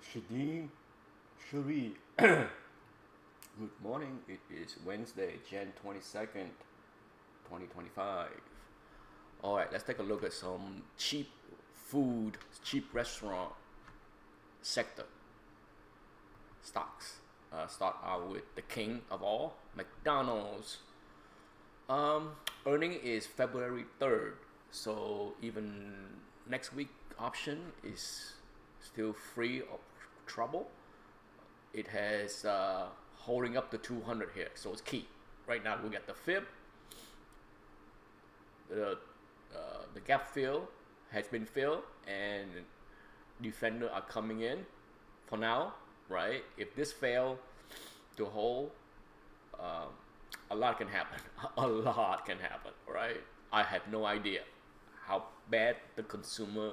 Shadim, Shuri. Good morning. It is Wednesday, Jan 22nd, 2025. All right, let's take a look at some cheap food, cheap restaurant sector stocks. Start out with the king of all, McDonald's. Um, Earning is February 3rd, so even next week option is still free of trouble. It has holding up to 200 here, so it's key. Right now we got the fib, the the gap fill has been filled, and defender are coming in for now, right? If this fail to hold, um, a lot can happen. A lot can happen, right? I have no idea how bad the consumer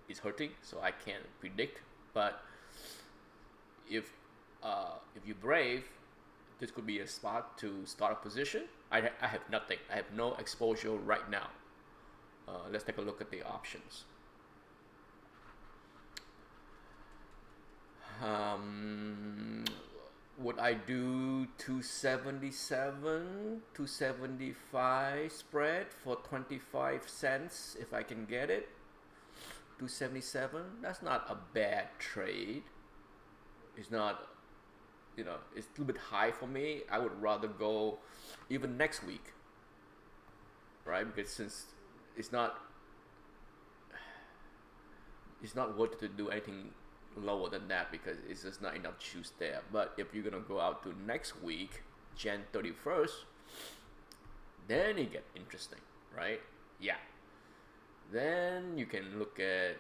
is hurting, so I can't predict. But if if you're brave, this could be a spot to start a position. I have nothing. I have no exposure right now. Let's take a look at the options. Um, would I do 277, 275 spread for 25 cents if I can get it? 277, that's not a bad trade. It's not, it's a little bit high for me. I would rather go even next week, right? Because since it's not worth it to do anything lower than that because it's just not enough juice there. But if you're gonna go out to next week, Jan 31st, then it get interesting, right? Yeah. Then you can look at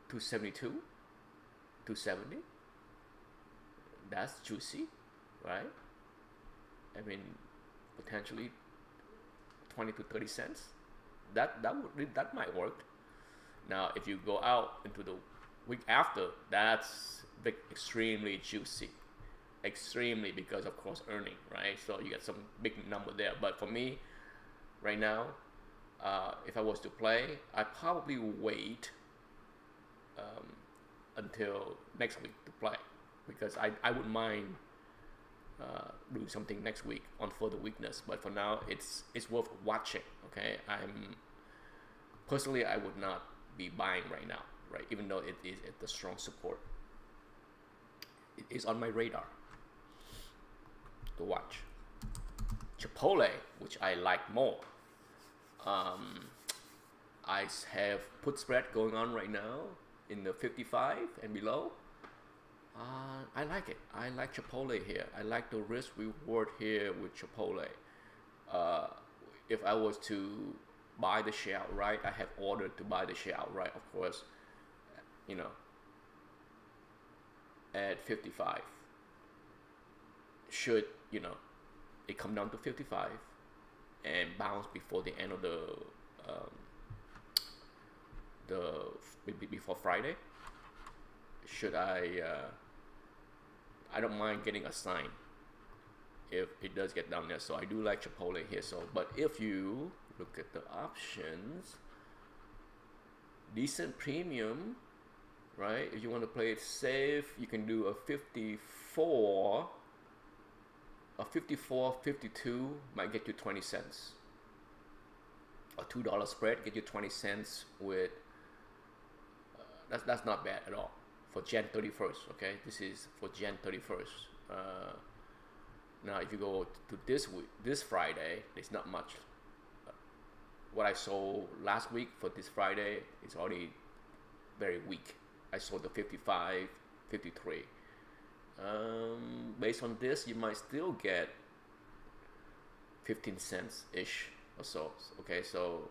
272, 270. That's juicy, right? I mean, potentially 20 to 30 cents. That might work. Now, if you go out into the week after, that's extremely juicy, extremely because of course earning, right? So you get some big number there. But for me, right now, if I was to play, I probably wait until next week to play because I wouldn't mind doing something next week on further weakness. But for now, it's worth watching. Okay, personally I would not be buying right now, right? Even though it is at the strong support, it is on my radar to watch. Chipotle, which I like more. I have put spread going on right now in the 55 and below. I like it. I like Chipotle here. I like the risk reward here with Chipotle. If I was to buy the share outright, I have ordered to buy the share outright, of course, at 55. Should, it come down to 55 and bounce before the end of before Friday, should I don't mind getting a sign if it does get down there. So I do like Chipotle here. So, but if you look at the options, decent premium, right? If you want to play it safe, you can do a 54. A 54, 52 might get you 20 cents. A $2 spread get you 20 cents with. That's not bad at all for Jan 31st. Okay, this is for Jan 31st. Now, if you go to this Friday, there's not much. What I sold last week for this Friday is already very weak. I sold the 55, 53. Based on this, you might still get 15 cents ish or so. Okay, so,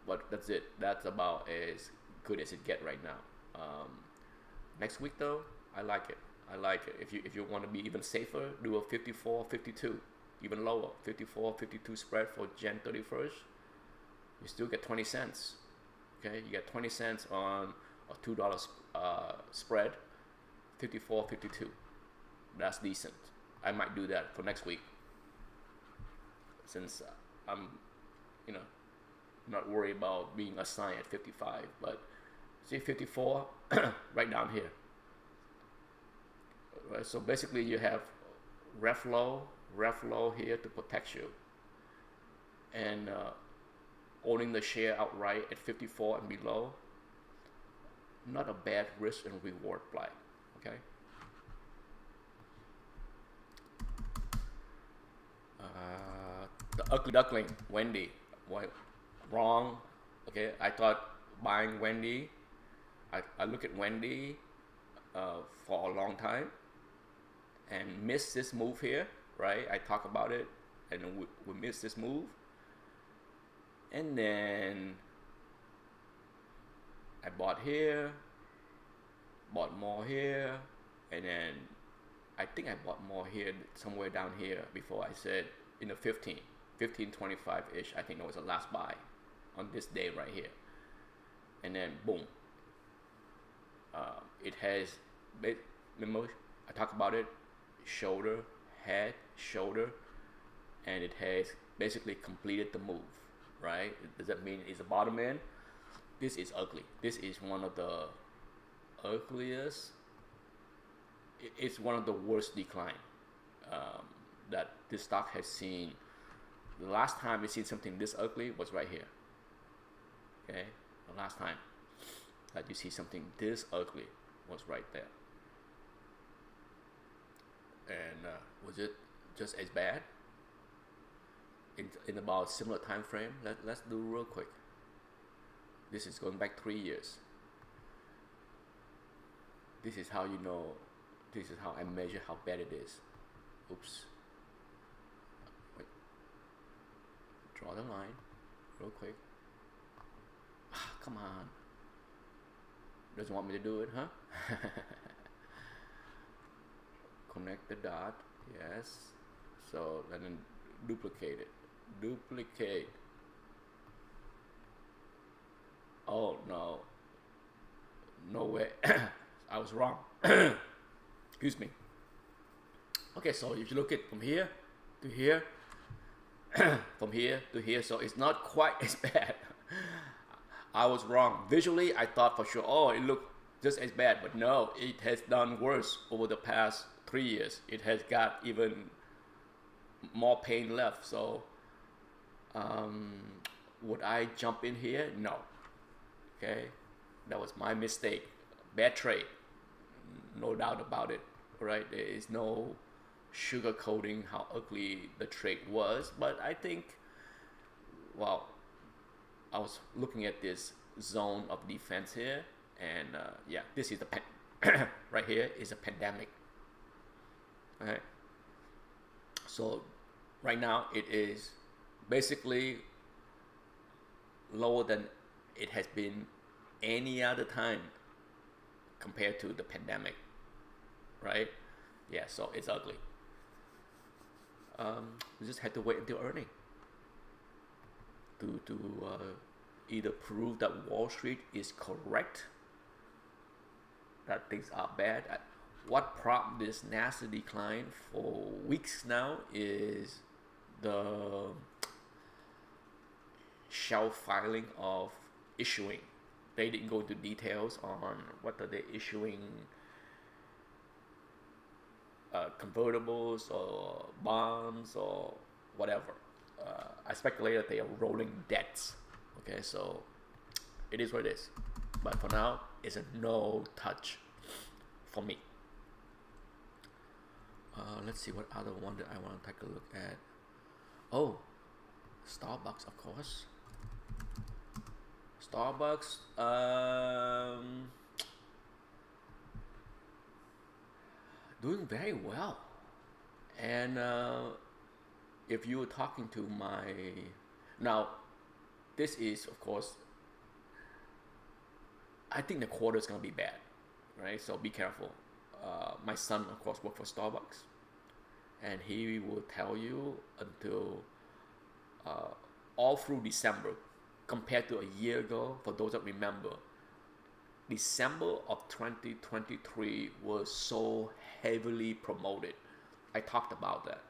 but that's it. That's about as good as it get right now. Next week though, I like it. If you want to be even safer, do a 54, 52, even lower, 54, 52 spread for Jan 31st. You still get 20 cents. Okay, you get 20 cents on a $2 spread, 54, 52. That's decent. I might do that for next week since I'm, not worry about being assigned at 55, but see 54 right down here. Right, so basically you have ref low here to protect you, and owning the share outright at 54 and below, not a bad risk and reward play. Okay. The ugly duckling, Wendy. What? Wrong. Okay, I thought buying Wendy. I look at Wendy for a long time and missed this move here, right? I talk about it and we missed this move. And then I bought here, bought more here, and then I think I bought more here, somewhere down here before I said in the 1525-ish, I think that was the last buy on this day right here. And then boom. It has, remember I talked about it, shoulder, head, shoulder, and it has basically completed the move, right? Does that mean it's the bottom end? This is ugly. This is one of the ugliest. It's one of the worst decline that this stock has seen. The last time we seen something this ugly was right here. Okay, the last time that you see something this ugly was right there. And was it just as bad in about similar time frame? Let's do real quick. This is going back 3 years. This is how you know. This is how I measure how bad it is. Oops. Wait. Draw the line real quick. Come on. Doesn't want me to do it, huh? Connect the dot. Yes. So then duplicate it. Duplicate. Oh no. No way. I was wrong. Excuse me. Okay, so if you look at from here to here, from here to here, so it's not quite as bad. I was wrong. Visually, I thought for sure, oh, it looked just as bad, but no, it has done worse over the past 3 years. It has got even more pain left. So, would I jump in here? No. Okay, that was my mistake. Bad trade, no doubt about it. Right? There is no sugarcoating how ugly the trade was, but I think, well, I was looking at this zone of defense here, and yeah, this is the right here is a pandemic. Okay, so right now it is basically lower than it has been any other time compared to the pandemic, right? Yeah, so it's ugly. We just had to wait until earning to either prove that Wall Street is correct, that things are bad. What prompted this nasty decline for weeks now is the shelf filing of issuing. They didn't go into details on what are they issuing, convertibles or bonds or whatever. I speculate that they are rolling debts. Okay, so it is what it is. But for now, it's a no touch for me. Let's see what other one that I want to take a look at. Oh, Starbucks, of course. Starbucks, doing very well. And if you were talking to now, this is, of course, I think the quarter is going to be bad, right? So be careful. My son, of course, worked for Starbucks, and he will tell you until all through December, compared to a year ago, for those that remember, December of 2023 was so heavily promoted. I talked about that,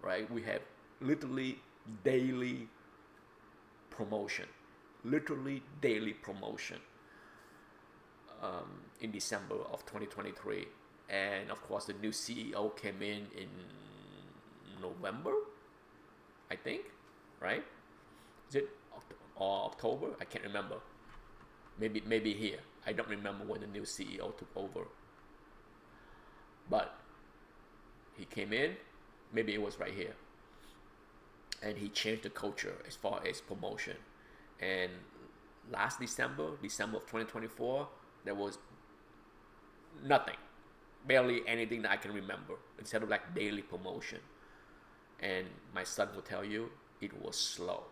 right? We have literally daily promotion, literally daily promotion in December of 2023. And of course, the new CEO came in November, I think, right? Is it or October? I can't remember. Maybe here. I don't remember when the new CEO took over. But he came in, maybe it was right here. And he changed the culture as far as promotion. And last December of 2024, there was nothing, barely anything that I can remember, instead of like daily promotion. And my son will tell you, it was slow.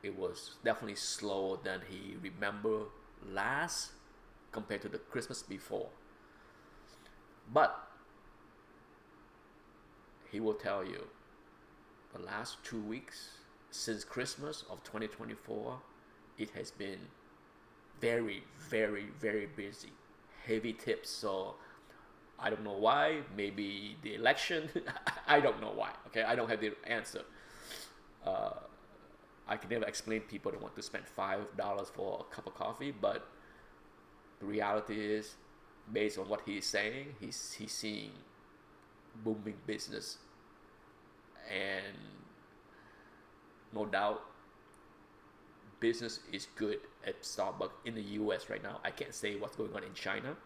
It was definitely slower than he remembered last compared to the Christmas before. But he will tell you, the last 2 weeks since Christmas of 2024, it has been very, very, very busy. Heavy tips. So I don't know why. Maybe the election. I don't know why. Okay, I don't have the answer. I can never explain people that want to spend $5 for a cup of coffee, but the reality is, based on what he's saying, he's seeing booming business, and no doubt business is good at Starbucks in the US right now. I can't say what's going on in China,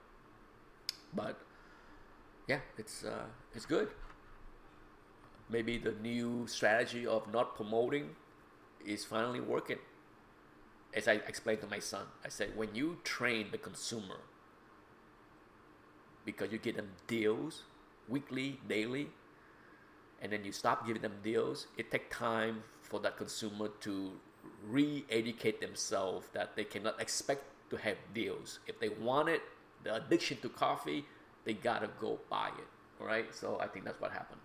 but yeah, it's good. Maybe the new strategy of not promoting is finally working. As I explained to my son, I said, when you train the consumer, because you give them deals weekly, daily, and then you stop giving them deals, it takes time for that consumer to re-educate themselves that they cannot expect to have deals. If they want it, the addiction to coffee, they gotta go buy it. All right, so I think that's what happened.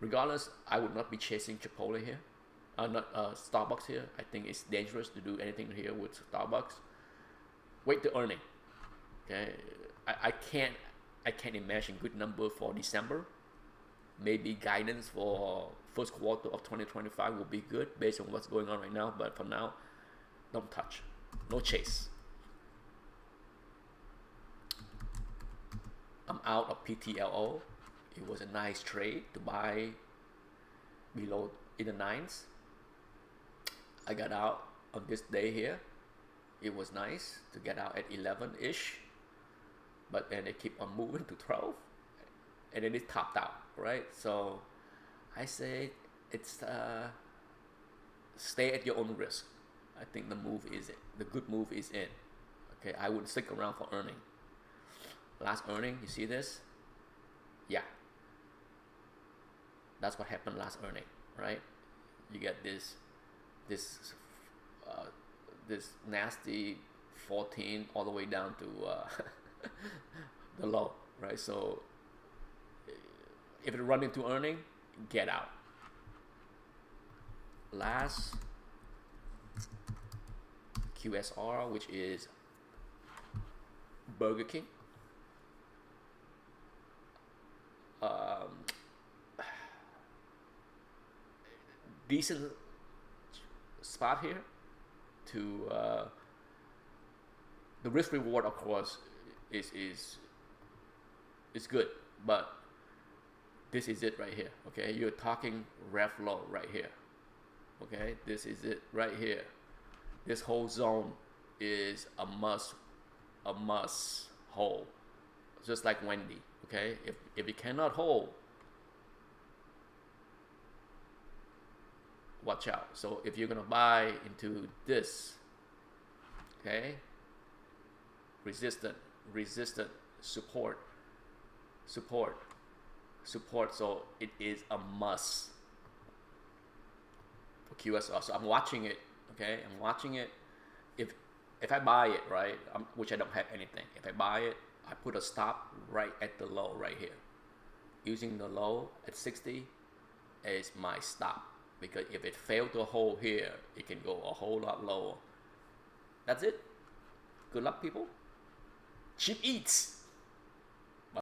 Regardless, I would not be chasing Chipotle here, not Starbucks here. I think it's dangerous to do anything here with Starbucks. Wait to earning. Okay, I can't imagine good number for December. Maybe guidance for first quarter of 2025 will be good based on what's going on right now. But for now, don't touch, no chase. I'm out of PTLO. It was a nice trade to buy below in the nines. I got out on this day here. It was nice to get out at 11-ish, but then it keep on moving to 12, and then it topped out, right? So I say it's stay at your own risk. I think the good move is in. Okay, I would stick around for earning. Last earning, you see this? Yeah, that's what happened last earning, right? You get this nasty 14 all the way down to the low, right? So if it run into earning, get out. Last QSR, which is Burger King. Decent spot here to the risk reward, of course, is good, but this is it right here. Okay, you're talking ref low right here. Okay, this is it right here. This whole zone is a must hold, just like Wendy. Okay, if you cannot hold, watch out. So if you're gonna buy into this, okay, resistant, support. So it is a must for QSR. So I'm watching it. Okay, I'm watching it. If I buy it, right, which I don't have anything. If I buy it, I put a stop right at the low right here. Using the low at 60 is my stop, because if it failed to hold here, it can go a whole lot lower. That's it. Good luck, people. Cheap eats.